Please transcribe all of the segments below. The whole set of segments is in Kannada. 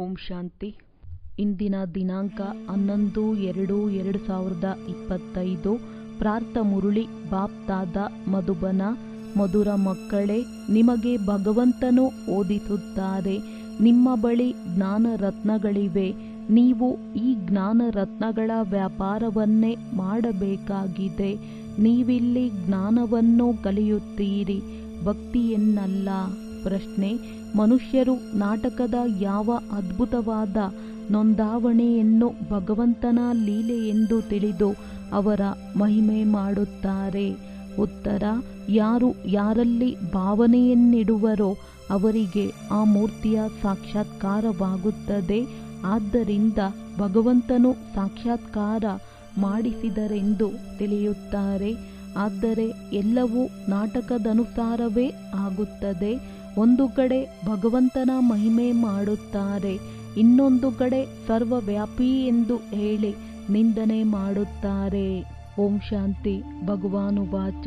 ಓಂ ಶಾಂತಿ. ಇಂದಿನ ದಿನಾಂಕ 11/2/2025. ಪ್ರಾರ್ಥ ಮುರುಳಿ ಬಾಪ್ತಾದ ಮಧುಬನ. ಮಧುರ ಮಕ್ಕಳೇ, ನಿಮಗೆ ಭಗವಂತನು ಓದಿಸುತ್ತಾರೆ. ನಿಮ್ಮ ಬಳಿ ಜ್ಞಾನ ರತ್ನಗಳಿವೆ. ನೀವು ಈ ಜ್ಞಾನ ರತ್ನಗಳ ವ್ಯಾಪಾರವನ್ನೇ ಮಾಡಬೇಕಾಗಿದೆ. ನೀವಿಲ್ಲಿ ಜ್ಞಾನವನ್ನು ಕಲಿಯುತ್ತೀರಿ, ಭಕ್ತಿಯನ್ನಲ್ಲ. ಪ್ರಶ್ನೆ: ಮನುಷ್ಯರು ನಾಟಕದ ಯಾವ ಅದ್ಭುತವಾದ ನೋಂದಾವಣೆಯನ್ನು ಭಗವಂತನ ಲೀಲೆ ಎಂದು ತಿಳಿದು ಅವರ ಮಹಿಮೆ ಮಾಡುತ್ತಾರೆ? ಉತ್ತರ: ಯಾರು ಯಾರಲ್ಲಿ ಭಾವನೆಯನ್ನಿಡುವರೋ ಅವರಿಗೆ ಆ ಮೂರ್ತಿಯ ಸಾಕ್ಷಾತ್ಕಾರವಾಗುತ್ತದೆ. ಆದ್ದರಿಂದ ಭಗವಂತನು ಸಾಕ್ಷಾತ್ಕಾರ ಮಾಡಿಸಿದರೆಂದು ತಿಳಿಯುತ್ತಾರೆ. ಆದರೆ ಎಲ್ಲವೂ ನಾಟಕದನುಸಾರವೇ ಆಗುತ್ತದೆ. ಒಂದು ಕಡೆ ಭಗವಂತನ ಮಹಿಮೆ ಮಾಡುತ್ತಾರೆ, ಇನ್ನೊಂದು ಕಡೆ ಸರ್ವವ್ಯಾಪಿ ಎಂದು ಹೇಳಿ ನಿಂದನೆ ಮಾಡುತ್ತಾರೆ. ಓಂ ಶಾಂತಿ. ಭಗವಾನುವಾಚ: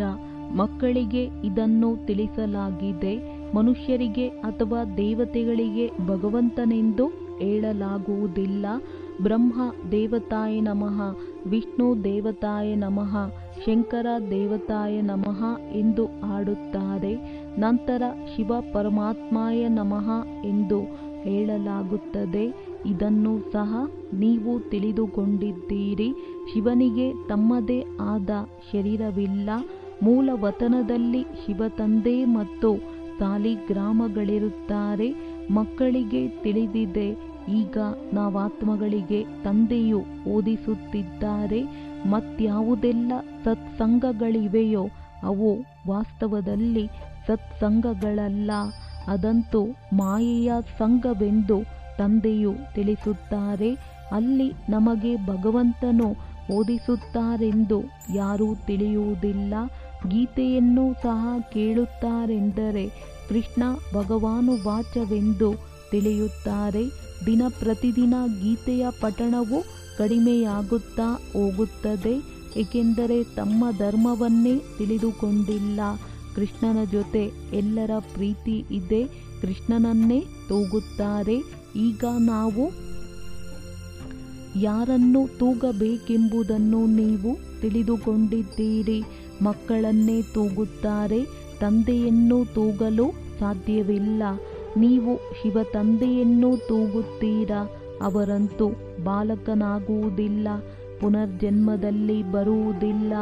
ಮಕ್ಕಳಿಗೆ ಇದನ್ನು ತಿಳಿಸಲಾಗಿದೆ. ಮನುಷ್ಯರಿಗೆ ಅಥವಾ ದೇವತೆಗಳಿಗೆ ಭಗವಂತನೆಂದು ಹೇಳಲಾಗುವುದಿಲ್ಲ. ಬ್ರಹ್ಮ ದೇವತಾಯ ನಮಃ, ವಿಷ್ಣು ದೇವತಾಯ ನಮಃ, ಶಂಕರ ದೇವತಾಯ ನಮಃ ಎಂದು ಹಾಡುತ್ತಾರೆ. ನಂತರ ಶಿವ ಪರಮಾತ್ಮಾಯ ನಮಃ ಎಂದು ಹೇಳಲಾಗುತ್ತದೆ. ಇದನ್ನು ಸಹ ನೀವು ತಿಳಿದುಕೊಂಡಿದ್ದೀರಿ. ಶಿವನಿಗೆ ತಮ್ಮದೇ ಆದ ಶರೀರವಿಲ್ಲ. ಮೂಲ ವತನದಲ್ಲಿ ಶಿವತಂದೆ ಮತ್ತು ಸಾಲಿಗ್ರಾಮಗಳಿರುತ್ತಾರೆ. ಮಕ್ಕಳಿಗೆ ತಿಳಿದಿದೆ. ಈಗ ನಾವಾತ್ಮಗಳಿಗೆ ತಂದೆಯು ಓದಿಸುತ್ತಿದ್ದಾರೆ. ಮತ್ಯಾವುದೆಲ್ಲ ಸತ್ಸಂಗಗಳಿವೆಯೋ ಅವು ವಾಸ್ತವದಲ್ಲಿ ಸತ್ಸಂಗಗಳಲ್ಲ. ಅದಂತೂ ಮಾಯೆಯ ಸಂಘವೆಂದು ತಂದೆಯು ತಿಳಿಸುತ್ತಾರೆ. ಅಲ್ಲಿ ನಮಗೆ ಭಗವಂತನು ಓದಿಸುತ್ತಾರೆಂದು ಯಾರೂ ತಿಳಿಯುವುದಿಲ್ಲ. ಗೀತೆಯನ್ನು ಸಹ ಕೇಳುತ್ತಾರೆಂದರೆ ಕೃಷ್ಣ ಭಗವಾನುವಾಚವೆಂದು ತಿಳಿಯುತ್ತಾರೆ. ದಿನ ಪ್ರತಿದಿನ ಗೀತೆಯ ಪಠಣವು ಕಡಿಮೆಯಾಗುತ್ತಾ ಹೋಗುತ್ತದೆ, ಏಕೆಂದರೆ ತಮ್ಮ ಧರ್ಮವನ್ನೇ ತಿಳಿದುಕೊಂಡಿಲ್ಲ. ಕೃಷ್ಣನ ಜೊತೆ ಎಲ್ಲರ ಪ್ರೀತಿ ಇದೆ, ಕೃಷ್ಣನನ್ನೇ ತೂಗುತ್ತಾರೆ. ಈಗ ನಾವು ಯಾರನ್ನು ತೂಗಬೇಕೆಂಬುದನ್ನು ನೀವು ತಿಳಿದುಕೊಂಡಿದ್ದೀರಿ. ಮಕ್ಕಳನ್ನೇ ತೂಗುತ್ತಾರೆ, ತಂದೆಯನ್ನು ತೂಗಲು ಸಾಧ್ಯವಿಲ್ಲ. ನೀವು ಶಿವ ತಂದೆಯನ್ನು ತೂಗುತ್ತೀರಾ, ಅವರಂತೂ ಬಾಲಕನಾಗುವುದಿಲ್ಲ, ಪುನರ್ಜನ್ಮದಲ್ಲಿ ಬರುವುದಿಲ್ಲ.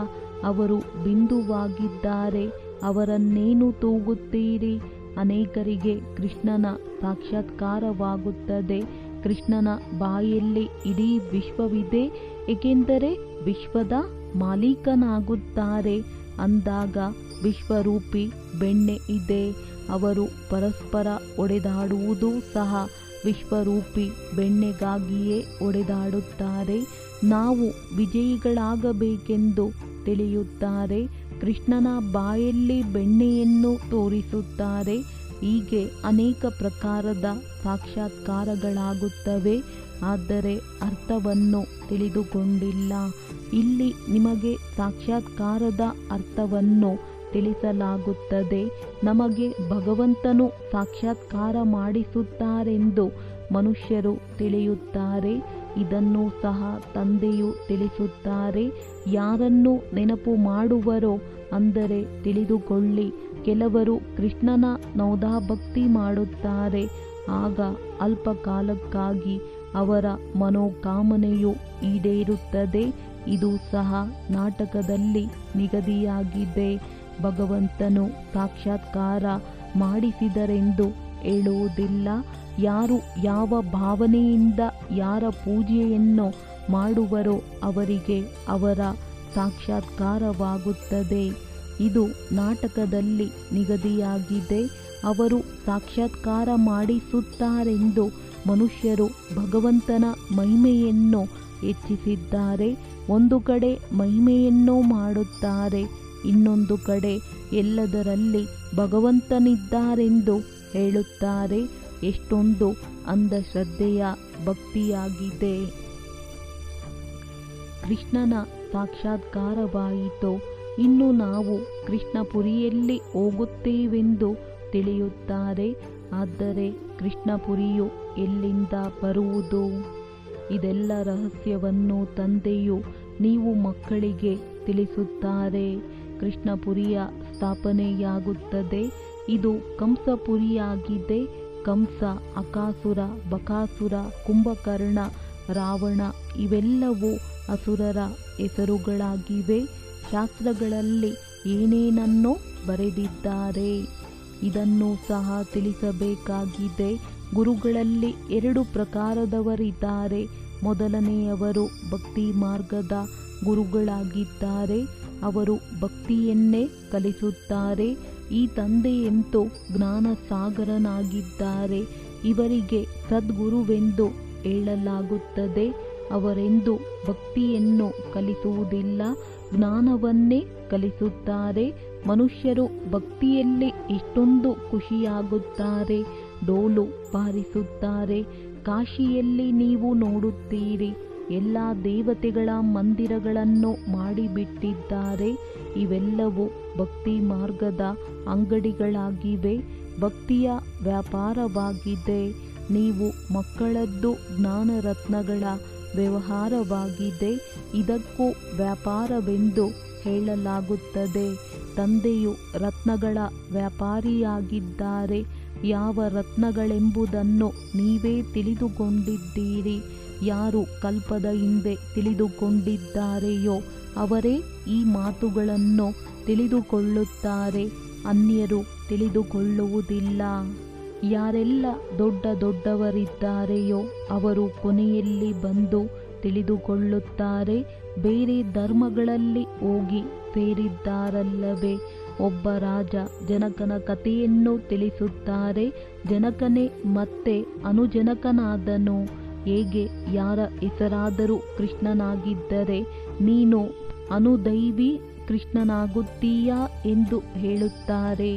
ಅವರು ಬಿಂದುವಾಗಿದ್ದಾರೆ. ಅವರನ್ನೇನು ತೂಗುತ್ತೀರಿ? ಅನೇಕರಿಗೆ ಕೃಷ್ಣನ ಸಾಕ್ಷಾತ್ಕಾರವಾಗುತ್ತದೆ. ಕೃಷ್ಣನ ಬಾಯಲ್ಲಿ ಇಡೀ ವಿಶ್ವವಿದೆ, ಏಕೆಂದರೆ ವಿಶ್ವದ ಮಾಲೀಕನಾಗುತ್ತಾರೆ. ಅಂದಾಗ ವಿಶ್ವರೂಪಿ ಬೆಣ್ಣೆ ಇದೆ. ಅವರು ಪರಸ್ಪರ ಒಡೆದಾಡುವುದೂ ಸಹ ವಿಶ್ವರೂಪಿ ಬೆಣ್ಣೆಗಾಗಿಯೇ ಒಡೆದಾಡುತ್ತಾರೆ. ನಾವು ವಿಜಯಿಗಳಾಗಬೇಕೆಂದು ತಿಳಿಯುತ್ತಾರೆ. ಕೃಷ್ಣನ ಬಾಯಲ್ಲಿ ಬೆಣ್ಣೆಯನ್ನು ತೋರಿಸುತ್ತಾರೆ. ಹೀಗೆ ಅನೇಕ ಪ್ರಕಾರದ ಸಾಕ್ಷಾತ್ಕಾರಗಳಾಗುತ್ತವೆ. ಆದರೆ ಅರ್ಥವನ್ನು ತಿಳಿದುಕೊಂಡಿಲ್ಲ. ಇಲ್ಲಿ ನಿಮಗೆ ಸಾಕ್ಷಾತ್ಕಾರದ ಅರ್ಥವನ್ನು ತಿಳಿಸಲಾಗುತ್ತದೆ. ನಮಗೆ ಭಗವಂತನು ಸಾಕ್ಷಾತ್ಕಾರ ಮಾಡಿಸುತ್ತಾರೆಂದು ಮನುಷ್ಯರು ತಿಳಿಯುತ್ತಾರೆ. ಇದನ್ನು ಸಹ ತಂದೆಯು ತಿಳಿಸುತ್ತಾರೆ. ಯಾರನ್ನು ನೆನಪು ಮಾಡುವರೋ ಅಂದರೆ ತಿಳಿದುಕೊಳ್ಳಿ, ಕೆಲವರು ಕೃಷ್ಣನ ನೌದಾಭಕ್ತಿ ಮಾಡುತ್ತಾರೆ. ಆಗ ಅಲ್ಪ ಕಾಲಕ್ಕಾಗಿ ಅವರ ಮನೋಕಾಮನೆಯು ಈಡೇರುತ್ತದೆ. ಇದು ಸಹ ನಾಟಕದಲ್ಲಿ ನಿಗದಿಯಾಗಿದೆ. ಭಗವಂತನು ಸಾಕ್ಷಾತ್ಕಾರ ಮಾಡಿಸಿದರೆಂದು ಹೇಳುವುದಿಲ್ಲ. ಯಾರು ಯಾವ ಭಾವನೆಯಿಂದ ಯಾರ ಪೂಜೆಯನ್ನು ಮಾಡುವರೋ ಅವರಿಗೆ ಅವರ ಸಾಕ್ಷಾತ್ಕಾರವಾಗುತ್ತದೆ. ಇದು ನಾಟಕದಲ್ಲಿ ನಿಗದಿಯಾಗಿದೆ. ಅವರು ಸಾಕ್ಷಾತ್ಕಾರ ಮಾಡಿಸುತ್ತಾರೆಂದು ಮನುಷ್ಯರು ಭಗವಂತನ ಮಹಿಮೆಯನ್ನು ಹೆಚ್ಚಿಸಿದ್ದಾರೆ. ಒಂದು ಕಡೆ ಮಹಿಮೆಯನ್ನು ಮಾಡುತ್ತಾರೆ, ಇನ್ನೊಂದು ಕಡೆ ಎಲ್ಲದರಲ್ಲಿ ಭಗವಂತನಿದ್ದಾರೆಂದು ಹೇಳುತ್ತಾರೆ. ಎಷ್ಟೊಂದು ಅಂಧಶ್ರದ್ಧೆಯ ಭಕ್ತಿಯಾಗಿದೆ. ಕೃಷ್ಣನ ಸಾಕ್ಷಾತ್ಕಾರವಾಯಿತು. ಇನ್ನು ನಾವು ಕೃಷ್ಣಪುರಿಯಲ್ಲಿ ಹೋಗುತ್ತೇವೆಂದು ತಿಳಿಯುತ್ತಾರೆ. ಆದರೆ ಕೃಷ್ಣಪುರಿಯು ಎಲ್ಲಿಂದ ಬರುವುದು? ಇದೆಲ್ಲ ರಹಸ್ಯವನ್ನು ತಂದೆಯು ನೀವು ಮಕ್ಕಳಿಗೆ ತಿಳಿಸುತ್ತಾರೆ. ಕೃಷ್ಣಪುರಿಯ ಸ್ಥಾಪನೆಯಾಗುತ್ತದೆ. ಇದು ಕಂಸಪುರಿಯಾಗಿದೆ. ಕಂಸ, ಅಕಾಸುರ, ಬಕಾಸುರ, ಕುಂಭಕರ್ಣ, ರಾವಣ ಇವೆಲ್ಲವೂ ಅಸುರರ ಹೆಸರುಗಳಾಗಿವೆ. ಶಾಸ್ತ್ರಗಳಲ್ಲಿ ಏನೇನನ್ನೋ ಬರೆದಿದ್ದಾರೆ. ಇದನ್ನು ಸಹ ತಿಳಿಸಬೇಕಾಗಿದೆ. ಗುರುಗಳಲ್ಲಿ 2 ಪ್ರಕಾರದವರಿದ್ದಾರೆ. ಮೊದಲನೆಯವರು ಭಕ್ತಿ ಮಾರ್ಗದ ಗುರುಗಳಾಗಿದ್ದಾರೆ. ಅವರು ಭಕ್ತಿಯನ್ನೇ ಕಲಿಸುತ್ತಾರೆ. ಈ ತಂದೆಯಂತೂ ಜ್ಞಾನ ಸಾಗರನಾಗಿದ್ದಾರೆ. ಇವರಿಗೆ ಸದ್ಗುರುವೆಂದು ಹೇಳಲಾಗುತ್ತದೆ. ಅವರೆಂದು ಭಕ್ತಿಯನ್ನು ಕಲಿಸುವುದಿಲ್ಲ, ಜ್ಞಾನವನ್ನೇ ಕಲಿಸುತ್ತಾರೆ. ಮನುಷ್ಯರು ಭಕ್ತಿಯಲ್ಲಿ ಎಷ್ಟೊಂದು ಖುಷಿಯಾಗುತ್ತಾರೆ, ಡೋಲು ಬಾರಿಸುತ್ತಾರೆ. ಕಾಶಿಯಲ್ಲಿ ನೀವು ನೋಡುತ್ತೀರಿ, ಎಲ್ಲ ದೇವತೆಗಳ ಮಂದಿರಗಳನ್ನು ಮಾಡಿಬಿಟ್ಟಿದ್ದಾರೆ. ಇವೆಲ್ಲವೂ ಭಕ್ತಿ ಮಾರ್ಗದ ಅಂಗಡಿಗಳಾಗಿವೆ, ಭಕ್ತಿಯ ವ್ಯಾಪಾರವಾಗಿದೆ. ನೀವು ಮಕ್ಕಳದ್ದು ಜ್ಞಾನರತ್ನಗಳ ವ್ಯವಹಾರವಾಗಿದೆ. ಇದಕ್ಕೂ ವ್ಯಾಪಾರವೆಂದು ಹೇಳಲಾಗುತ್ತದೆ. ತಂದೆಯು ರತ್ನಗಳ ವ್ಯಾಪಾರಿಯಾಗಿದ್ದಾರೆ. ಯಾವ ರತ್ನಗಳೆಂಬುದನ್ನು ನೀವೇ ತಿಳಿದುಕೊಂಡಿದ್ದೀರಿ. ಯಾರು ಕಲ್ಪದ ಹಿಂದೆ ತಿಳಿದುಕೊಂಡಿದ್ದಾರೆಯೋ ಅವರೇ ಈ ಮಾತುಗಳನ್ನು ತಿಳಿದುಕೊಳ್ಳುತ್ತಾರೆ. ಅನ್ಯರು ತಿಳಿದುಕೊಳ್ಳುವುದಿಲ್ಲ. ಯಾರೆಲ್ಲ ದೊಡ್ಡವರಿದ್ದಾರೆಯೋ ಅವರು ಕೊನೆಯಲ್ಲಿ ಬಂದು ತಿಳಿದುಕೊಳ್ಳುತ್ತಾರೆ. ಬೇರೆ ಧರ್ಮಗಳಲ್ಲಿ ಹೋಗಿ ಸೇರಿದ್ದಾರಲ್ಲವೇ. ಒಬ್ಬ ರಾಜ ಜನಕನ ಕಥೆಯನ್ನು ತಿಳಿಸುತ್ತಾರೆ. ಜನಕನೇ ಮತ್ತೆ ಅನುಜನಕನಾದನು. ಹೇಗೆ ಯಾರ ಹೆಸರಾದರೂ ಕೃಷ್ಣನಾಗಿದ್ದರೆ ನೀನು ಅನುದೈವಿ ಕೃಷ್ಣನಾಗುತ್ತೀಯಾ ಎಂದು ಹೇಳುತ್ತಾರೆ.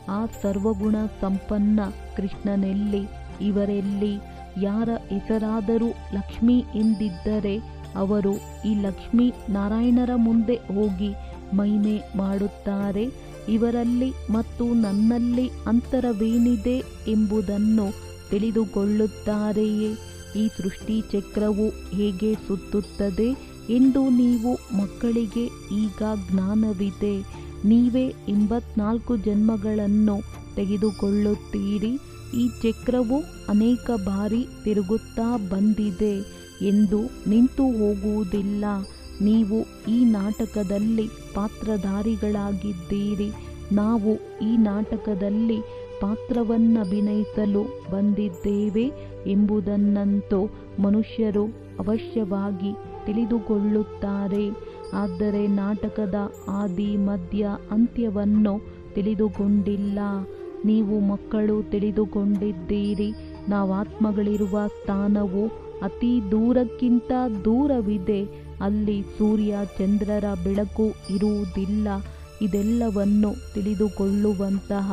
ಆ ಸರ್ವಗುಣ ಸಂಪನ್ನ ಕೃಷ್ಣನೆಲ್ಲಿ? ಇವರೆಲ್ಲಿ? ಯಾರ ಹೆಸರಾದರೂ ಲಕ್ಷ್ಮಿ ಎಂದಿದ್ದರೆ ಅವರು ಈ ಲಕ್ಷ್ಮೀ ನಾರಾಯಣರ ಮುಂದೆ ಹೋಗಿ ಮಹಿಮೆ ಮಾಡುತ್ತಾರೆ. ಇವರಲ್ಲಿ ಮತ್ತು ನನ್ನಲ್ಲಿ ಅಂತರವೇನಿದೆ ಎಂಬುದನ್ನು ತಿಳಿದುಕೊಳ್ಳುತ್ತಾರೆಯೇ? ಈ ಸೃಷ್ಟಿ ಚಕ್ರವು ಹೇಗೆ ಸುತ್ತುತ್ತದೆ ಎಂದು ನೀವು ಮಕ್ಕಳಿಗೆ ಈಗ ಜ್ಞಾನವಿದೆ. ನೀವೇ 84 ಜನ್ಮಗಳನ್ನು ತೆಗೆದುಕೊಳ್ಳುತ್ತೀರಿ. ಈ ಚಕ್ರವು ಅನೇಕ ಬಾರಿ ತಿರುಗುತ್ತಾ ಬಂದಿದೆ ಎಂದು ನಿಂತು ಹೋಗುವುದಿಲ್ಲ. ನೀವು ಈ ನಾಟಕದಲ್ಲಿ ಪಾತ್ರಧಾರಿಗಳಾಗಿದ್ದೀರಿ. ನಾವು ಈ ನಾಟಕದಲ್ಲಿ ಪಾತ್ರವನ್ನಭಿನಯಿಸಲು ಬಂದಿದ್ದೇವೆ ಎಂಬುದನ್ನಂತೂ ಮನುಷ್ಯರು ಅವಶ್ಯವಾಗಿ ತಿಳಿದುಕೊಳ್ಳುತ್ತಾರೆ. ಆದರೆ ನಾಟಕದ ಆದಿ ಮಧ್ಯ ಅಂತ್ಯವನ್ನು ತಿಳಿದುಕೊಂಡಿಲ್ಲ. ನೀವು ಮಕ್ಕಳು ತಿಳಿದುಕೊಂಡಿದ್ದೀರಿ. ನಾವಾತ್ಮಗಳಿರುವ ಸ್ಥಾನವು ಅತಿ ದೂರಕ್ಕಿಂತ ದೂರವಿದೆ. ಅಲ್ಲಿ ಸೂರ್ಯ ಚಂದ್ರರ ಬೆಳಕು ಇರುವುದಿಲ್ಲ. ಇದೆಲ್ಲವನ್ನು ತಿಳಿದುಕೊಳ್ಳುವಂತಹ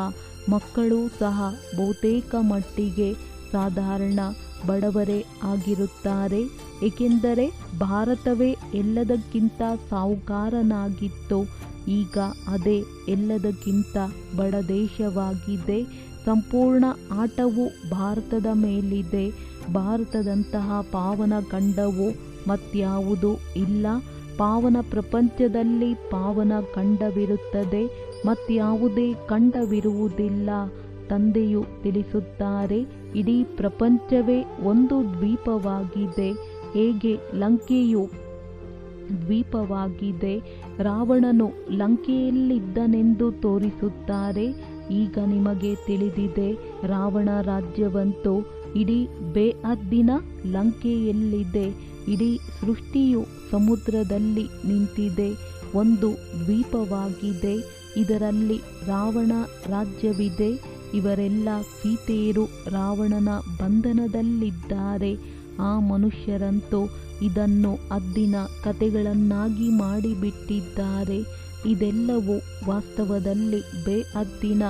ಮಕ್ಕಳು ಸಹ ಬಹುತೇಕ ಮಟ್ಟಿಗೆ ಸಾಧಾರಣ ಬಡವರೇ ಆಗಿರುತ್ತಾರೆ. ಏಕೆಂದರೆ ಭಾರತವೇ ಎಲ್ಲದಕ್ಕಿಂತ ಸಾಹುಕಾರನಾಗಿತ್ತು. ಈಗ ಅದೇ ಎಲ್ಲದಕ್ಕಿಂತ ಬಡ ದೇಶವಾಗಿದೆ. ಸಂಪೂರ್ಣ ಆಟವು ಭಾರತದ ಮೇಲಿದೆ. ಭಾರತದಂತಹ ಪಾವನ ಖಂಡವು ಮತ್ಯಾವುದೂ ಇಲ್ಲ. ಪಾವನ ಪ್ರಪಂಚದಲ್ಲಿ ಪಾವನ ಖಂಡವಿರುತ್ತದೆ, ಮತ್ಯಾವುದೇ ಖಂಡವಿರುವುದಿಲ್ಲ. ತಂದೆಯು ತಿಳಿಸುತ್ತಾರೆ, ಇಡೀ ಪ್ರಪಂಚವೇ ಒಂದು ದ್ವೀಪವಾಗಿದೆ. ಹೇಗೆ ಲಂಕೆಯು ದ್ವೀಪವಾಗಿದೆ. ರಾವಣನು ಲಂಕೆಯಲ್ಲಿದ್ದನೆಂದು ತೋರಿಸುತ್ತಾರೆ. ಈಗ ನಿಮಗೆ ತಿಳಿದಿದೆ, ರಾವಣ ರಾಜ್ಯವಂತೂ ಇಡೀ ಬೇಹದ್ದಿನ ಲಂಕೆಯಲ್ಲಿದೆ. ಇಡೀ ಸೃಷ್ಟಿಯು ಸಮುದ್ರದಲ್ಲಿ ನಿಂತಿದೆ. ಒಂದು ದ್ವೀಪವಾಗಿದೆ. ಇದರಲ್ಲಿ ರಾವಣ ರಾಜ್ಯವಿದೆ. ಇವರೆಲ್ಲ ಸೀತೆಯರು ರಾವಣನ ಬಂಧನದಲ್ಲಿದ್ದಾರೆ. ಆ ಮನುಷ್ಯರಂತೂ ಇದನ್ನು ಹದ್ದಿನ ಕಥೆಗಳನ್ನಾಗಿ ಮಾಡಿಬಿಟ್ಟಿದ್ದಾರೆ. ಇದೆಲ್ಲವೂ ವಾಸ್ತವದಲ್ಲಿ ಬೇಹದ್ದಿನ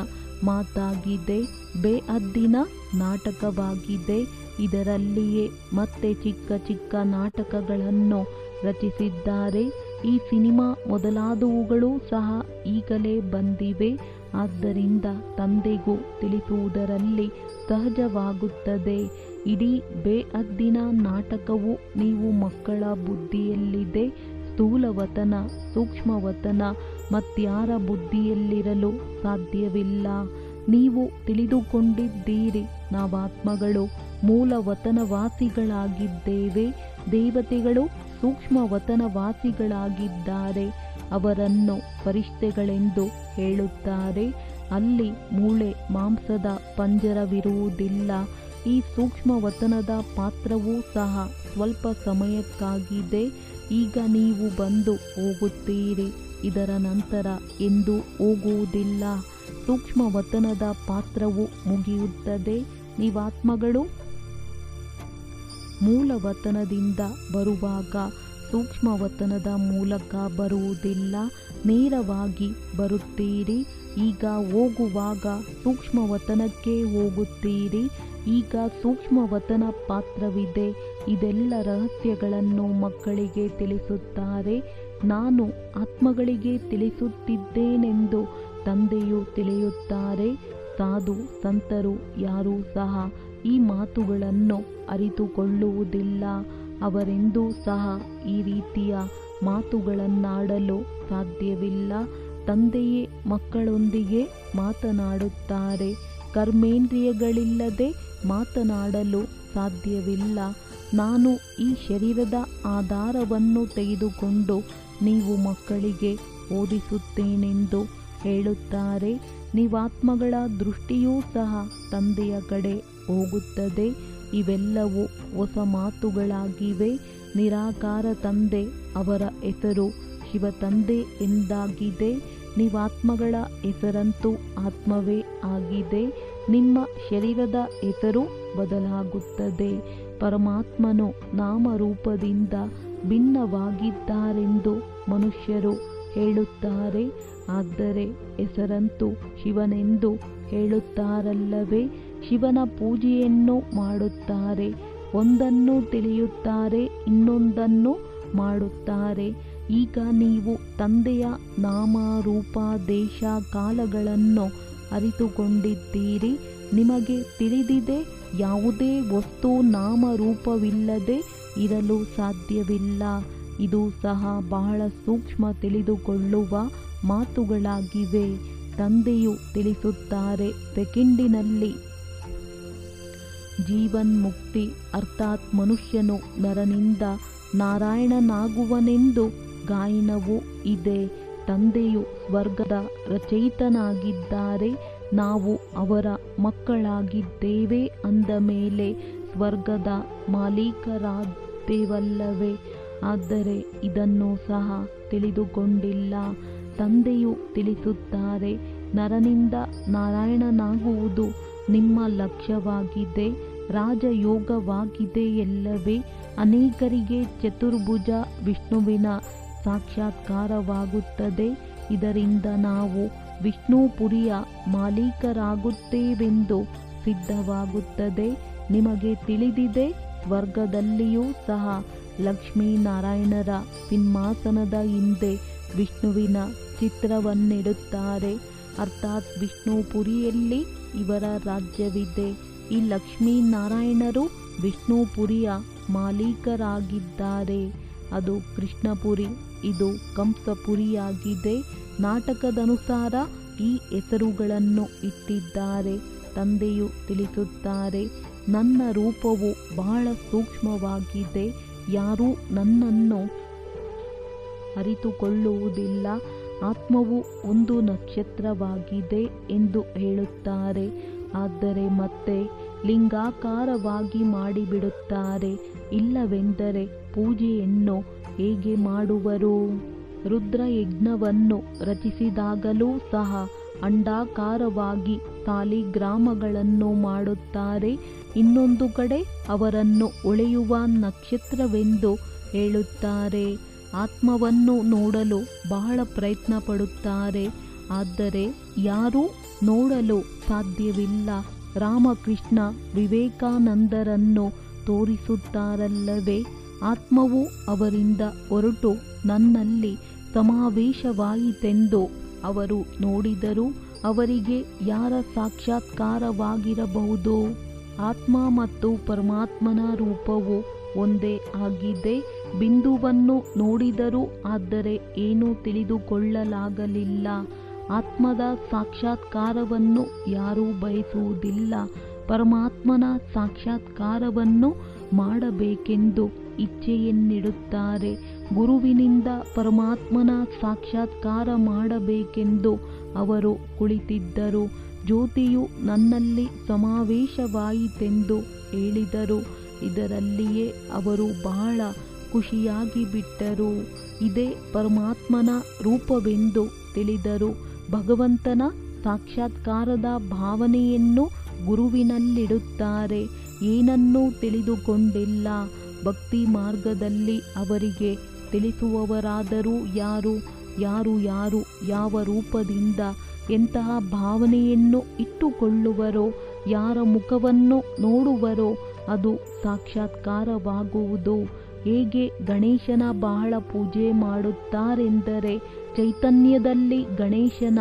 ಮಾತಾಗಿದೆ, ಬೇಹದ್ದಿನ ನಾಟಕವಾಗಿದೆ. ಇದರಲ್ಲಿಯೇ ಮತ್ತೆ ಚಿಕ್ಕ ಚಿಕ್ಕ ನಾಟಕಗಳನ್ನು ರಚಿಸಿದ್ದಾರೆ. ಈ ಸಿನಿಮಾ ಮೊದಲಾದವುಗಳು ಸಹ ಈಗಲೇ ಬಂದಿವೆ. ಆದ್ದರಿಂದ ತಂದೆಗೂ ತಿಳಿಸುವುದರಲ್ಲಿ ಸಹಜವಾಗುತ್ತದೆ. ಇಡೀ ಬೇಅದ್ದಿನ ನಾಟಕವು ನೀವು ಮಕ್ಕಳ ಬುದ್ಧಿಯಲ್ಲಿದೆ. ಸ್ಥೂಲವತನ, ಸೂಕ್ಷ್ಮವತನ ಮತ್ಯಾರ ಬುದ್ಧಿಯಲ್ಲಿರಲು ಸಾಧ್ಯವಿಲ್ಲ. ನೀವು ತಿಳಿದುಕೊಂಡಿದ್ದೀರಿ, ನಾವಾತ್ಮಗಳು ಮೂಲವತನವಾಸಿಗಳಾಗಿದ್ದೇವೆ. ದೇವತೆಗಳು ಸೂಕ್ಷ್ಮವತನವಾಸಿಗಳಾಗಿದ್ದಾರೆ. ಅವರನ್ನು ಫರಿಷ್ಠೆಗಳೆಂದು ಹೇಳುತ್ತಾರೆ. ಅಲ್ಲಿ ಮೂಳೆ ಮಾಂಸದ ಪಂಜರವಿರುವುದಿಲ್ಲ. ಈ ಸೂಕ್ಷ್ಮವತನದ ಪಾತ್ರವೂ ಸಹ ಸ್ವಲ್ಪ ಸಮಯಕ್ಕಾಗಿದೆ. ಈಗ ನೀವು ಬಂದು ಹೋಗುತ್ತೀರಿ, ಇದರ ನಂತರ ಎಂದೂ ಹೋಗುವುದಿಲ್ಲ. ಸೂಕ್ಷ್ಮವತನದ ಪಾತ್ರವು ಮುಗಿಯುತ್ತದೆ. ನೀವಾತ್ಮಗಳು ಮೂಲವತನದಿಂದ ಬರುವಾಗ ಸೂಕ್ಷ್ಮವತನದ ಮೂಲಕ ಬರುವುದಿಲ್ಲ, ನೇರವಾಗಿ ಬರುತ್ತೀರಿ. ಈಗ ಹೋಗುವಾಗ ಸೂಕ್ಷ್ಮವತನಕ್ಕೆ ಹೋಗುತ್ತೀರಿ. ಈಗ ಸೂಕ್ಷ್ಮವತನ ಪಾತ್ರವಿದೆ. ಇದೆಲ್ಲ ರಹಸ್ಯಗಳನ್ನು ಮಕ್ಕಳಿಗೆ ತಿಳಿಸುತ್ತಾರೆ. ನಾನು ಆತ್ಮಗಳಿಗೆ ತಿಳಿಸುತ್ತಿದ್ದೇನೆಂದು ತಂದೆಯು ತಿಳಿಯುತ್ತಾರೆ. ಸಾಧು ಸಂತರು ಯಾರೂ ಸಹ ಈ ಮಾತುಗಳನ್ನು ಅರಿತುಕೊಳ್ಳುವುದಿಲ್ಲ. ಅವರೆಂದೂ ಸಹ ಈ ರೀತಿಯ ಮಾತುಗಳನ್ನಾಡಲು ಸಾಧ್ಯವಿಲ್ಲ. ತಂದೆಯೇ ಮಕ್ಕಳೊಂದಿಗೆ ಮಾತನಾಡುತ್ತಾರೆ. ಕರ್ಮೇಂದ್ರಿಯಗಳಿಲ್ಲದೆ ಮಾತನಾಡಲು ಸಾಧ್ಯವಿಲ್ಲ. ನಾನು ಈ ಶರೀರದ ಆಧಾರವನ್ನು ತೆಗೆದುಕೊಂಡು ನೀವು ಮಕ್ಕಳಿಗೆ ಓದಿಸುತ್ತೇನೆಂದು ಹೇಳುತ್ತಾರೆ. ನೀವಾತ್ಮಗಳ ದೃಷ್ಟಿಯೂ ಸಹ ತಂದೆಯ ಕಡೆ ಹೋಗುತ್ತದೆ. ಇವೆಲ್ಲವೂ ಹೊಸ ಮಾತುಗಳಾಗಿವೆ. ನಿರಾಕಾರ ತಂದೆ, ಅವರ ಹೆಸರು ಶಿವ ತಂದೆ ಎಂದಾಗಿದೆ. ನೀವಾತ್ಮಗಳ ಹೆಸರಂತೂ ಆತ್ಮವೇ ಆಗಿದೆ. ನಿಮ್ಮ ಶರೀರದ ಹೆಸರು ಬದಲಾಗುತ್ತದೆ. ಪರಮಾತ್ಮನು ನಾಮರೂಪದಿಂದ ಭಿನ್ನವಾಗಿದ್ದಾರೆಂದು ಮನುಷ್ಯರು ಹೇಳುತ್ತಾರೆ. ಆದರೆ ಹೆಸರಂತೂ ಶಿವನೆಂದು ಹೇಳುತ್ತಾರಲ್ಲವೇ? ಶಿವನ ಪೂಜೆಯನ್ನು ಮಾಡುತ್ತಾರೆ. ಒಂದನ್ನು ತಿಳಿಯುತ್ತಾರೆ, ಇನ್ನೊಂದನ್ನು ಮಾಡುತ್ತಾರೆ. ಈಗ ನೀವು ತಂದೆಯ ನಾಮ, ರೂಪ, ದೇಶ, ಕಾಲಗಳನ್ನು ಅರಿತುಕೊಂಡಿದ್ದೀರಿ. ನಿಮಗೆ ತಿಳಿದಿದೆ, ಯಾವುದೇ ವಸ್ತು ನಾಮರೂಪವಿಲ್ಲದೆ ಇರಲು ಸಾಧ್ಯವಿಲ್ಲ. ಇದು ಸಹ ಬಹಳ ಸೂಕ್ಷ್ಮ ತಿಳಿದುಕೊಳ್ಳುವ ಮಾತುಗಳಾಗಿವೆ. ತಂದೆಯು ತಿಳಿಸುತ್ತಾರೆ, ಸೆಕೆಂಡಿನಲ್ಲಿ ಜೀವನ್ಮುಕ್ತಿ ಅರ್ಥಾತ್ ಮನುಷ್ಯನು ನರನಿಂದ ನಾರಾಯಣನಾಗುವನೆಂದು ಗಾಯನವೂ ಇದೆ. ತಂದೆಯು ಸ್ವರ್ಗದ ರಚಯಿತನಾಗಿದ್ದಾರೆ. ನಾವು ಅವರ ಮಕ್ಕಳಾಗಿದ್ದೇವೆ ಅಂದ ಮೇಲೆ ಸ್ವರ್ಗದ ಮಾಲೀಕರಾದ್ದೇವಲ್ಲವೇ? ಆದರೆ ಇದನ್ನು ಸಹ ತಿಳಿದುಕೊಂಡಿಲ್ಲ. ತಂದೆಯು ತಿಳಿಸುತ್ತಾರೆ, ನರನಿಂದ ನಾರಾಯಣನಾಗುವುದು ನಿಮ್ಮ ಲಕ್ಷ್ಯವಾಗಿದೆ, ರಾಜಯೋಗವಾಗಿದೆಯಲ್ಲವೇ? ಅನೇಕರಿಗೆ ಚತುರ್ಭುಜ ವಿಷ್ಣುವಿನ ಸಾಕ್ಷಾತ್ಕಾರವಾಗುತ್ತದೆ. ಇದರಿಂದ ನಾವು ವಿಷ್ಣುಪುರಿಯ ಮಾಲೀಕರಾಗುತ್ತೇವೆಂದು ಸಿದ್ಧವಾಗುತ್ತದೆ. ನಿಮಗೆ ತಿಳಿದಿದೆ, ಸ್ವರ್ಗದಲ್ಲಿಯೂ ಸಹ ಲಕ್ಷ್ಮೀನಾರಾಯಣರ ಸಿಂಹಾಸನದ ಹಿಂದೆ ವಿಷ್ಣುವಿನ ಚಿತ್ರವನ್ನಿಡುತ್ತಾರೆ. ಅರ್ಥಾತ್ ವಿಷ್ಣುಪುರಿಯಲ್ಲಿ ಇವರ ರಾಜ್ಯವಿದೆ. ಈ ಲಕ್ಷ್ಮೀನಾರಾಯಣರು ವಿಷ್ಣುಪುರಿಯ ಮಾಲೀಕರಾಗಿದ್ದಾರೆ. ಅದು ಕೃಷ್ಣಪುರಿ, ಇದು ಕಂಸಪುರಿಯಾಗಿದೆ. ನಾಟಕದನುಸಾರ ಈ ಹೆಸರುಗಳನ್ನು ಇಟ್ಟಿದ್ದಾರೆ. ತಂದೆಯು ತಿಳಿಸುತ್ತಾರೆ, ನನ್ನ ರೂಪವು ಬಹಳ ಸೂಕ್ಷ್ಮವಾಗಿದೆ. ಯಾರೂ ನನ್ನನ್ನು ಅರಿತುಕೊಳ್ಳುವುದಿಲ್ಲ. ಆತ್ಮವು ಒಂದು ನಕ್ಷತ್ರವಾಗಿದೆ ಎಂದು ಹೇಳುತ್ತಾರೆ. ಆದರೆ ಮತ್ತೆ ಲಿಂಗಾಕಾರವಾಗಿ ಮಾಡಿಬಿಡುತ್ತಾರೆ. ಇಲ್ಲವೆಂದರೆ ಪೂಜೆಯನ್ನು ಹೇಗೆ ಮಾಡುವರು? ರುದ್ರಯಜ್ಞವನ್ನು ರಚಿಸಿದಾಗಲೂ ಸಹ ಅಂಡಾಕಾರವಾಗಿ ಸಾಲಿಗ್ರಾಮಗಳನ್ನು ಮಾಡುತ್ತಾರೆ. ಇನ್ನೊಂದು ಕಡೆ ಅವರನ್ನು ಹೊಳೆಯುವ ನಕ್ಷತ್ರವೆಂದು ಹೇಳುತ್ತಾರೆ. ಆತ್ಮವನ್ನು ನೋಡಲು ಬಹಳ ಪ್ರಯತ್ನ ಪಡುತ್ತಾರೆ. ಆದರೆ ಯಾರೂ ನೋಡಲು ಸಾಧ್ಯವಿಲ್ಲ. ರಾಮಕೃಷ್ಣ ವಿವೇಕಾನಂದರನ್ನು ತೋರಿಸುತ್ತಾರಲ್ಲವೇ? ಆತ್ಮವು ಅವರಿಂದ ಹೊರಟು ನನ್ನಲ್ಲಿ ಸಮಾವೇಶವಾಯಿತೆಂದು ಅವರು ನೋಡಿದರು. ಅವರಿಗೆ ಯಾರ ಸಾಕ್ಷಾತ್ಕಾರವಾಗಿರಬಹುದು? ಆತ್ಮ ಮತ್ತು ಪರಮಾತ್ಮನ ರೂಪವು ಒಂದೇ ಆಗಿದೆ. ಬಿಂದುವನ್ನು ನೋಡಿದರು, ಆದರೆ ಏನೂ ತಿಳಿದುಕೊಳ್ಳಲಾಗಲಿಲ್ಲ. ಆತ್ಮದ ಸಾಕ್ಷಾತ್ಕಾರವನ್ನು ಯಾರೂ ಬಯಸುವುದಿಲ್ಲ. ಪರಮಾತ್ಮನ ಸಾಕ್ಷಾತ್ಕಾರವನ್ನು ಮಾಡಬೇಕೆಂದು ಇಚ್ಛೆಯನ್ನಿಡುತ್ತಾರೆ. ಗುರುವಿನಿಂದ ಪರಮಾತ್ಮನ ಸಾಕ್ಷಾತ್ಕಾರ ಮಾಡಬೇಕೆಂದು ಅವರು ಕುಳಿತಿದ್ದರು. ಜ್ಯೋತಿಯು ನನ್ನಲ್ಲಿ ಸಮಾವೇಶವಾಯಿತೆಂದು ಹೇಳಿದರು. ಇದರಲ್ಲಿಯೇ ಅವರು ಬಹಳ ಖುಷಿಯಾಗಿ ಬಿಟ್ಟರು. ಇದೇ ಪರಮಾತ್ಮನ ರೂಪವೆಂದು ತಿಳಿದರು. ಭಗವಂತನ ಸಾಕ್ಷಾತ್ಕಾರದ ಭಾವನೆಯನ್ನು ಗುರುವಿನಲ್ಲಿಡುತ್ತಾರೆ. ಏನನ್ನೂ ತಿಳಿದುಕೊಂಡಿಲ್ಲ. ಭಕ್ತಿ ಮಾರ್ಗದಲ್ಲಿ ಅವರಿಗೆ ತಿಳಿಸುವವರಾದರೂ ಯಾರು? ಯಾವ ರೂಪದಿಂದ ಎಂತಹ ಭಾವನೆಯನ್ನು ಇಟ್ಟುಕೊಳ್ಳುವರೋ, ಯಾರ ಮುಖವನ್ನು ನೋಡುವರೋ ಅದು ಸಾಕ್ಷಾತ್ಕಾರವಾಗುವುದು. ಹೇಗೆ ಗಣೇಶನ ಬಹಳ ಪೂಜೆ ಮಾಡುತ್ತಾರೆಂದರೆ ಚೈತನ್ಯದಲ್ಲಿ ಗಣೇಶನ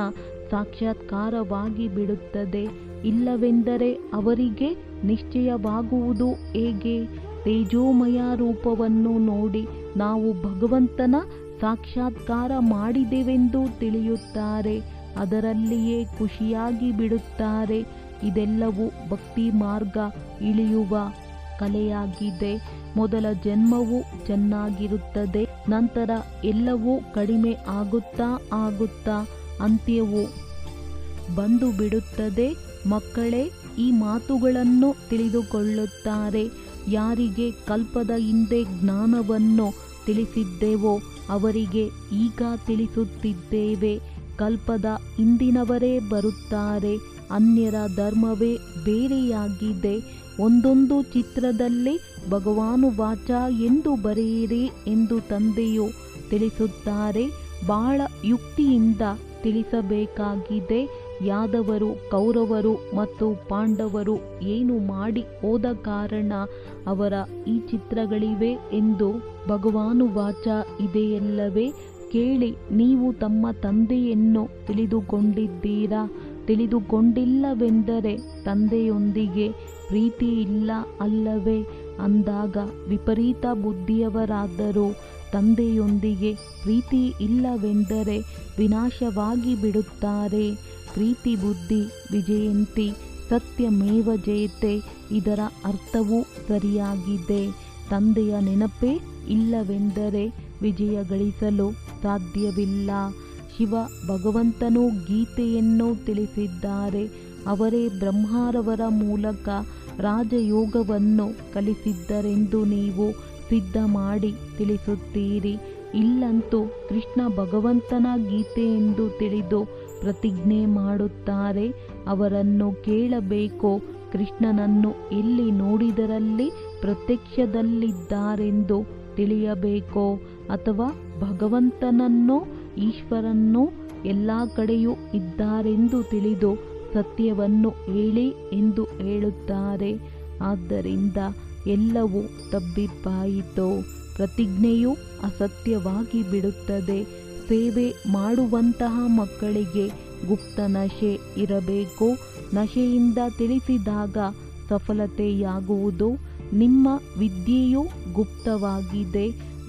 ಸಾಕ್ಷಾತ್ಕಾರವಾಗಿ ಬಿಡುತ್ತದೆ. ಇಲ್ಲವೆಂದರೆ ಅವರಿಗೆ ನಿಶ್ಚಯವಾಗುವುದು ಹೇಗೆ? ತೇಜೋಮಯ ರೂಪವನ್ನು ನೋಡಿ ನಾವು ಭಗವಂತನ ಸಾಕ್ಷಾತ್ಕಾರ ಮಾಡಿದೆವೆಂದು ತಿಳಿಯುತ್ತಾರೆ. ಅದರಲ್ಲಿಯೇ ಖುಷಿಯಾಗಿ ಬಿಡುತ್ತಾರೆ. ಇದೆಲ್ಲವೂ ಭಕ್ತಿ ಮಾರ್ಗ ಇಳಿಯುವ ಕಲೆಯಾಗಿದೆ. ಮೊದಲ ಜನ್ಮವು ಚೆನ್ನಾಗಿರುತ್ತದೆ. ನಂತರ ಎಲ್ಲವೂ ಕಡಿಮೆ ಆಗುತ್ತಾ ಅಂತ್ಯವು ಬಂದು ಬಿಡುತ್ತದೆ. ಮಕ್ಕಳೇ, ಈ ಮಾತುಗಳನ್ನು ತಿಳಿದುಕೊಳ್ಳುತ್ತಾರೆ. ಯಾರಿಗೆ ಕಲ್ಪದ ಹಿಂದೆ ಜ್ಞಾನವನ್ನು ತಿಳಿಸಿದ್ದೆವೋ ಅವರಿಗೆ ಈಗ ತಿಳಿಸುತ್ತಿದ್ದೇವೆ. ಕಲ್ಪದ ಹಿಂದಿನವರೇ ಬರುತ್ತಾರೆ. ಅನ್ಯರ ಧರ್ಮವೇ ಬೇರೆಯಾಗಿದೆ. ಒಂದೊಂದು ಚಿತ್ರದಲ್ಲಿ ಭಗವಾನುವಾಚ ಎಂದು ಬರೆಯಿರಿ ಎಂದು ತಂದೆಯು ತಿಳಿಸುತ್ತಾರೆ. ಬಹಳ ಯುಕ್ತಿಯಿಂದ ತಿಳಿಸಬೇಕಾಗಿದೆ. ಯಾದವರು, ಕೌರವರು ಮತ್ತು ಪಾಂಡವರು ಏನು ಮಾಡಿ ಹೋದ ಕಾರಣ ಅವರ ಈ ಚಿತ್ರಗಳಿವೆ ಎಂದು ಭಗವಾನುವಾಚ ಇದೆಯಲ್ಲವೇ? ಕೇಳಿ, ನೀವು ತಮ್ಮ ತಂದೆಯನ್ನು ತಿಳಿದುಕೊಂಡಿದ್ದೀರಾ? ತಿಳಿದುಕೊಂಡಿಲ್ಲವೆಂದರೆ ತಂದೆಯೊಂದಿಗೆ ಪ್ರೀತಿ ಇಲ್ಲ ಅಲ್ಲವೇ? ಅಂದಾಗ ವಿಪರೀತ ಬುದ್ಧಿಯವರಾದರೂ ತಂದೆಯೊಂದಿಗೆ ಪ್ರೀತಿ ಇಲ್ಲವೆಂದರೆ ವಿನಾಶವಾಗಿ ಬಿಡುತ್ತಾರೆ. ಪ್ರೀತಿ ಬುದ್ಧಿ ವಿಜಯಂತಿ ಸತ್ಯಮೇವ ಜಯತೆ. ಇದರ ಅರ್ಥವೂ ಸರಿಯಾಗಿದೆ. ತಂದೆಯ ನೆನಪೇ ಇಲ್ಲವೆಂದರೆ ವಿಜಯ ಗಳಿಸಲು ಸಾಧ್ಯವಿಲ್ಲ. ಶಿವ ಭಗವಂತನು ಗೀತೆಯನ್ನು ತಿಳಿಸಿದ್ದಾರೆ. ಅವರೇ ಬ್ರಹ್ಮರವರ ಮೂಲಕ ರಾಜಯೋಗವನ್ನು ಕಲಿಸಿದ್ದರೆಂದು ನೀವು ಸಿದ್ಧ ಮಾಡಿ ತಿಳಿಸುತ್ತೀರಿ. ಇಲ್ಲಂತೂ ಕೃಷ್ಣ ಭಗವಂತನ ಗೀತೆ ಎಂದು ತಿಳಿದು ಪ್ರತಿಜ್ಞೆ ಮಾಡುತ್ತಾರೆ. ಅವರನ್ನು ಕೇಳಬೇಕೋ? ಕೃಷ್ಣನನ್ನು ಎಲ್ಲಿ ನೋಡಿದರಲ್ಲಿ ಪ್ರತ್ಯಕ್ಷದಲ್ಲಿದ್ದಾರೆಂದು ತಿಳಿಯಬೇಕೋ? ಅಥವಾ ಭಗವಂತನನ್ನೋ ಈಶ್ವರನ್ನೋ ಎಲ್ಲ ಕಡೆಯೂ ಇದ್ದಾರೆಂದು ತಿಳಿದು ಸತ್ಯವನ್ನು ಹೇಳಿ ಎಂದು ಹೇಳುತ್ತಾರೆ. ಆದ್ದರಿಂದ ಎಲ್ಲವೂ ತಬ್ಬಿಬ್ಬಾಯಿತು. ಪ್ರತಿಜ್ಞೆಯು ಅಸತ್ಯವಾಗಿ ಬಿಡುತ್ತದೆ. ಸೇವೆ ಮಾಡುವಂತಹ ಮಕ್ಕಳಿಗೆ ಗುಪ್ತ ನಶೆ ಇರಬೇಕು. ನಶೆಯಿಂದ ತಿಳಿಸಿದಾಗ ಸಫಲತೆಯಾಗುವುದು. ನಿಮ್ಮ ವಿದ್ಯೆಯು ಗುಪ್ತವಾಗಿದೆ.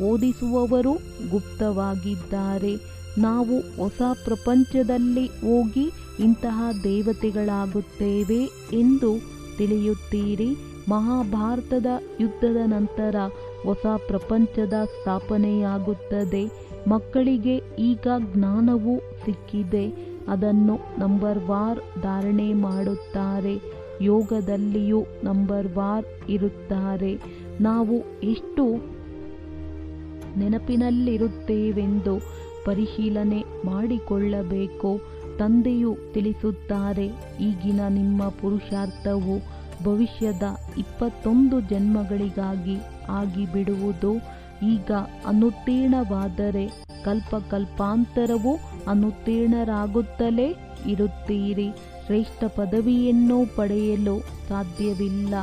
ಓದಿಸುವವರು ಗುಪ್ತವಾಗಿದ್ದಾರೆ. ನಾವು ಹೊಸ ಪ್ರಪಂಚದಲ್ಲಿ ಹೋಗಿ ಇಂತಹ ದೇವತೆಗಳಾಗುತ್ತೇವೆ ಎಂದು ತಿಳಿಯುತ್ತೀರಿ. ಮಹಾಭಾರತದ ಯುದ್ಧದ ನಂತರ ಹೊಸ ಪ್ರಪಂಚದ ಸ್ಥಾಪನೆಯಾಗುತ್ತದೆ. ಮಕ್ಕಳಿಗೆ ಈಗ ಜ್ಞಾನವೂ ಸಿಕ್ಕಿದೆ. ಅದನ್ನು ನಂಬರ್ ವಾರ್ ಧಾರಣೆ ಮಾಡುತ್ತಾರೆ. ಯೋಗದಲ್ಲಿಯೂ ನಂಬರ್ ವಾರ್ ಇರುತ್ತಾರೆ. ನಾವು ಎಷ್ಟು ನೆನಪಿನಲ್ಲಿರುತ್ತೇವೆಂದು ಪರಿಶೀಲನೆ ಮಾಡಿಕೊಳ್ಳಬೇಕು. ತಂದೆಯು ತಿಳಿಸುತ್ತಾರೆ, ಈಗಿನ ನಿಮ್ಮ ಪುರುಷಾರ್ಥವು ಭವಿಷ್ಯದ 21 ಜನ್ಮಗಳಿಗಾಗಿ ಆಗಿಬಿಡುವುದು. ಈಗ ಅನುತ್ತೀರ್ಣವಾದರೆ ಕಲ್ಪಾಂತರವೂ ಅನುತ್ತೀರ್ಣರಾಗುತ್ತಲೇ ಇರುತ್ತೀರಿ. ಶ್ರೇಷ್ಠ ಪದವಿಯನ್ನು ಪಡೆಯಲು ಸಾಧ್ಯವಿಲ್ಲ.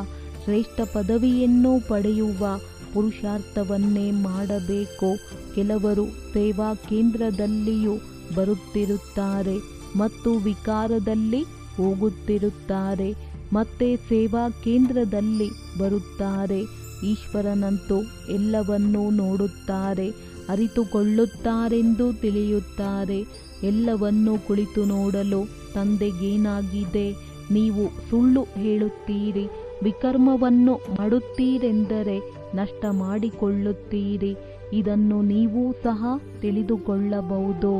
ಶ್ರೇಷ್ಠ ಪದವಿಯನ್ನು ಪಡೆಯುವ ಪುರುಷಾರ್ಥವನ್ನೇ ಮಾಡಬೇಕು. ಕೆಲವರು ಸೇವಾ ಕೇಂದ್ರದಲ್ಲಿಯೂ ಬರುತ್ತಿರುತ್ತಾರೆ ಮತ್ತು ವಿಕಾರದಲ್ಲಿ ಹೋಗುತ್ತಿರುತ್ತಾರೆ, ಮತ್ತೆ ಸೇವಾ ಕೇಂದ್ರದಲ್ಲಿ ಬರುತ್ತಾರೆ. ಈಶ್ವರನಂತೂ ಎಲ್ಲವನ್ನೂ ನೋಡುತ್ತಾರೆ, ಅರಿತುಕೊಳ್ಳುತ್ತಾರೆಂದು ತಿಳಿಯುತ್ತಾರೆ. ಎಲ್ಲವನ್ನೂ ಕುಳಿತು ನೋಡಲು ತಂದೆಗೇನಾಗಿದೆ? ನೀವು ಸುಳ್ಳು ಹೇಳುತ್ತೀರಿ, ವಿಕರ್ಮವನ್ನು ಮಾಡುತ್ತೀರೆಂದರೆ ನಷ್ಟ ಮಾಡಿಕೊಳ್ಳುತ್ತೀರಿ. ಇದನ್ನು ನೀವೂ ಸಹ ತಿಳಿದುಕೊಳ್ಳಬಹುದು.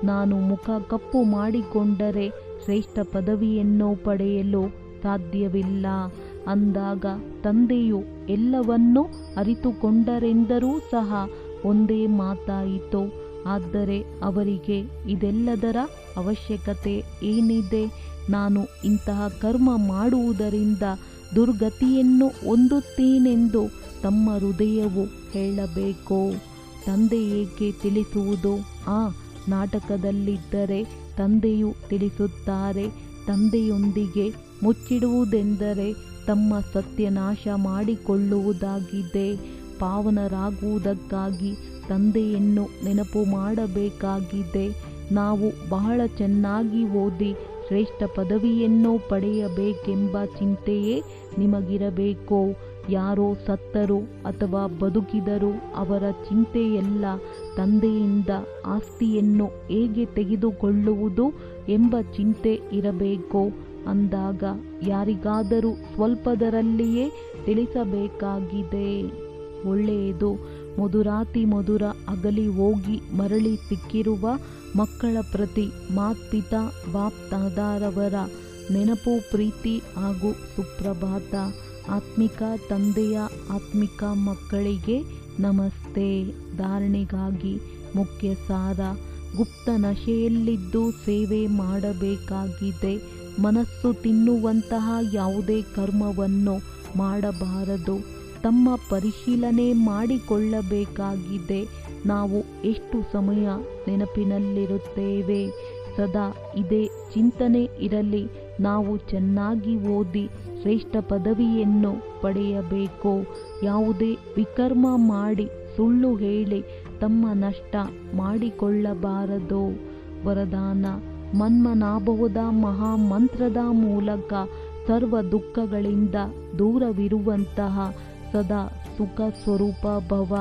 ನಾನು ಮುಖ ಕಪ್ಪು ಮಾಡಿಕೊಂಡರೆ ಶ್ರೇಷ್ಠ ಪದವಿಯನ್ನು ಪಡೆಯಲು ಸಾಧ್ಯವಿಲ್ಲ ಅಂದಾಗ ತಂದೆಯು ಎಲ್ಲವನ್ನೂ ಅರಿತುಕೊಂಡರೆಂದರೂ ಸಹ ಒಂದೇ ಮಾತಾಯಿತು. ಆದರೆ ಅವರಿಗೆ ಇದೆಲ್ಲದರ ಅವಶ್ಯಕತೆ ಏನಿದೆ? ನಾನು ಇಂತಹ ಕರ್ಮ ಮಾಡುವುದರಿಂದ ದುರ್ಗತಿಯನ್ನು ಹೊಂದುತ್ತೇನೆಂದು ತಮ್ಮ ಹೃದಯವು ಹೇಳಬೇಕು. ತಂದೆ ಏಕೆ ತಿಳಿಸುವುದು? ಆ ನಾಟಕದಲ್ಲಿದ್ದರೆ ತಂದೆಯು ತಿಳಿಸುತ್ತಾರೆ. ತಂದೆಯೊಂದಿಗೆ ಮುಚ್ಚಿಡುವುದೆಂದರೆ ತಮ್ಮ ಸತ್ಯನಾಶ ಮಾಡಿಕೊಳ್ಳುವುದಾಗಿದೆ. ಪಾವನರಾಗುವುದಕ್ಕಾಗಿ ತಂದೆಯನ್ನು ನೆನಪು ಮಾಡಬೇಕಾಗಿದೆ. ನಾವು ಬಹಳ ಚೆನ್ನಾಗಿ ಓದಿ ಶ್ರೇಷ್ಠ ಪದವಿಯನ್ನು ಪಡೆಯಬೇಕೆಂಬ ಚಿಂತೆಯೇ ನಿಮಗಿರಬೇಕು. ಯಾರೋ ಸತ್ತರು ಅಥವಾ ಬದುಕಿದರು, ಅವರ ಚಿಂತೆಯೆಲ್ಲ ತಂದೆಯಿಂದ ಆಸ್ತಿಯನ್ನು ಹೇಗೆ ತೆಗೆದುಕೊಳ್ಳುವುದು ಎಂಬ ಚಿಂತೆ ಇರಬೇಕು. ಅಂದಾಗ ಯಾರಿಗಾದರೂ ಸ್ವಲ್ಪದರಲ್ಲಿಯೇ ತಿಳಿಸಬೇಕಾಗಿದೆ. ಒಳ್ಳೆಯದು. ಮಧುರಾತಿ ಮಧುರ ಅಗಲಿ ಹೋಗಿ ಮರಳಿ ಸಿಕ್ಕಿರುವ ಮಕ್ಕಳ ಪ್ರತಿ ಮಾತ್ಪಿತಾ ಬಾಪ್ ದಾದಾರವರ ನೆನಪು, ಪ್ರೀತಿ ಹಾಗೂ ಸುಪ್ರಭಾತ. ಆತ್ಮಿಕ ತಂದೆಯ ಆತ್ಮಿಕ ಮಕ್ಕಳಿಗೆ ನಮಸ್ತೆ. ಧಾರಣೆಗಾಗಿ ಮುಖ್ಯ ಸಾರ: ಗುಪ್ತ ನಶೆಯಲ್ಲಿದ್ದು ಸೇವೆ ಮಾಡಬೇಕಾಗಿದೆ. ಮನಸ್ಸು ತಿನ್ನುವಂತಹ ಯಾವುದೇ ಕರ್ಮವನ್ನು ಮಾಡಬಾರದು. ತಮ್ಮ ಪರಿಶೀಲನೆ ಮಾಡಿಕೊಳ್ಳಬೇಕಾಗಿದೆ. ನಾವು ಎಷ್ಟು ಸಮಯ ನೆನಪಿನಲ್ಲಿರುತ್ತೇವೆ? ಸದಾ ಇದೇ ಚಿಂತನೆ ಇರಲಿ. ನಾವು ಚೆನ್ನಾಗಿ ಓದಿ ಶ್ರೇಷ್ಠ ಪದವಿಯನ್ನು ಪಡೆಯಬೇಕು. ಯಾವುದೇ ವಿಕರ್ಮ ಮಾಡಿ ಸುಳ್ಳು ಹೇಳಿ ತಮ್ಮ ನಷ್ಟ ಮಾಡಿಕೊಳ್ಳಬಾರದು. ವರದಾನ: ಮನ್ಮನಾಭವದ ಮಹಾಮಂತ್ರದ ಮೂಲಕ ಸರ್ವ ದುಃಖಗಳಿಂದ ದೂರವಿರುವಂತಹ ಸದಾ ಸುಖ ಸ್ವರೂಪ ಭವ.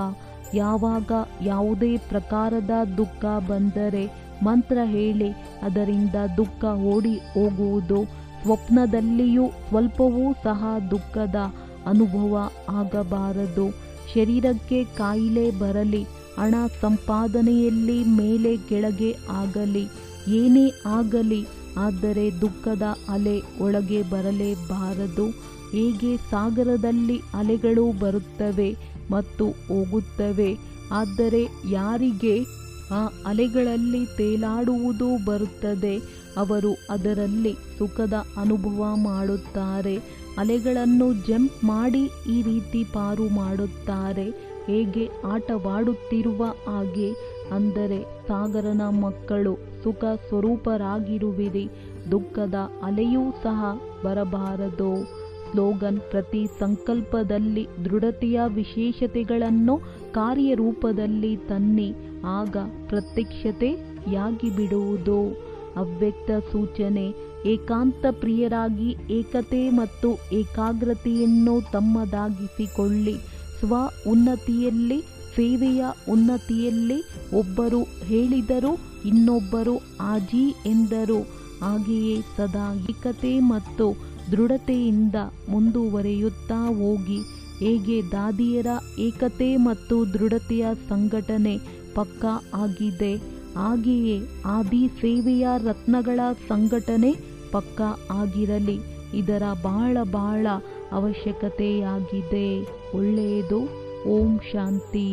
ಯಾವಾಗ ಯಾವುದೇ ಪ್ರಕಾರದ ದುಃಖ ಬಂದರೆ ಮಂತ್ರ ಹೇಳಿ ಅದರಿಂದ ದುಃಖ ಓಡಿ ಹೋಗುವುದು. ಸ್ವಪ್ನದಲ್ಲಿಯೂ ಸ್ವಲ್ಪವೂ ಸಹ ದುಃಖದ ಅನುಭವ ಆಗಬಾರದು. ಶರೀರಕ್ಕೆ ಕಾಯಿಲೆ ಬರಲಿ, ಹಣ ಸಂಪಾದನೆಯಲ್ಲಿ ಮೇಲೆ ಕೆಳಗೆ ಆಗಲಿ, ಏನೇ ಆಗಲಿ, ಆದರೆ ದುಃಖದ ಅಲೆ ಒಳಗೆ ಬರಲೇಬಾರದು. ಹೇಗೆ ಸಾಗರದಲ್ಲಿ ಅಲೆಗಳು ಬರುತ್ತವೆ ಮತ್ತು ಹೋಗುತ್ತವೆ, ಆದರೆ ಯಾರಿಗೆ ಆ ಅಲೆಗಳಲ್ಲಿ ತೇಲಾಡುವುದು ಬರುತ್ತದೆ, ಅವರು ಅದರಲ್ಲಿ ಸುಖದ ಅನುಭವ ಮಾಡುತ್ತಾರೆ. ಅಲೆಗಳನ್ನು ಜಂಪ್ ಮಾಡಿ ಈ ರೀತಿ ಪಾರು ಮಾಡುತ್ತಾರೆ. ಹೇಗೆ ಆಟವಾಡುತ್ತಿರುವ ಹಾಗೆ. ಅಂದರೆ ಸಾಗರನ ಮಕ್ಕಳು ಸುಖ ಸ್ವರೂಪರಾಗಿರುವಿರಿ. ದುಃಖದ ಅಲೆಯೂ ಸಹ ಬರಬಾರದು. ಸ್ಲೋಗನ್: ಪ್ರತಿ ಸಂಕಲ್ಪದಲ್ಲಿ ದೃಢತೆಯ ವಿಶೇಷತೆಗಳನ್ನು ಕಾರ್ಯರೂಪದಲ್ಲಿ ತನ್ನಿ, ಆಗ ಪ್ರತ್ಯಕ್ಷತೆಯಾಗಿ ಬಿಡುವುದು. ಅವ್ಯಕ್ತ ಸೂಚನೆ: ಏಕಾಂತ ಪ್ರಿಯರಾಗಿ ಏಕತೆ ಮತ್ತು ಏಕಾಗ್ರತೆಯನ್ನು ತಮ್ಮದಾಗಿಸಿಕೊಳ್ಳಿ. ಸ್ವ ಉನ್ನತಿಯಲ್ಲಿ, ಸೇವೆಯ ಉನ್ನತಿಯಲ್ಲಿ ಒಬ್ಬರು ಹೇಳಿದರು, ಇನ್ನೊಬ್ಬರು ಆಜಿ ಎಂದರು. ಹಾಗೆಯೇ ಸದಾ ಏಕತೆ ಮತ್ತು ದೃಢತೆಯಿಂದ ಮುಂದುವರಿಯುತ್ತಾ ಹೋಗಿ. ಹೇಗೆ ದಾದಿಯರ ಏಕತೆ ಮತ್ತು ದೃಢತೆಯ ಸಂಘಟನೆ ಪಕ್ಕಾ ಆಗಿದೆ, ಹಾಗೆಯೇ ಆದಿ ಸೇವೆಯ ರತ್ನಗಳ ಸಂಘಟನೆ ಪಕ್ಕಾ ಆಗಿರಲಿ. ಇದರ ಬಹಳ ಅವಶ್ಯಕತೆಯಾಗಿದೆ. ಒಳ್ಳೆಯದು. ಓಂ ಶಾಂತಿ.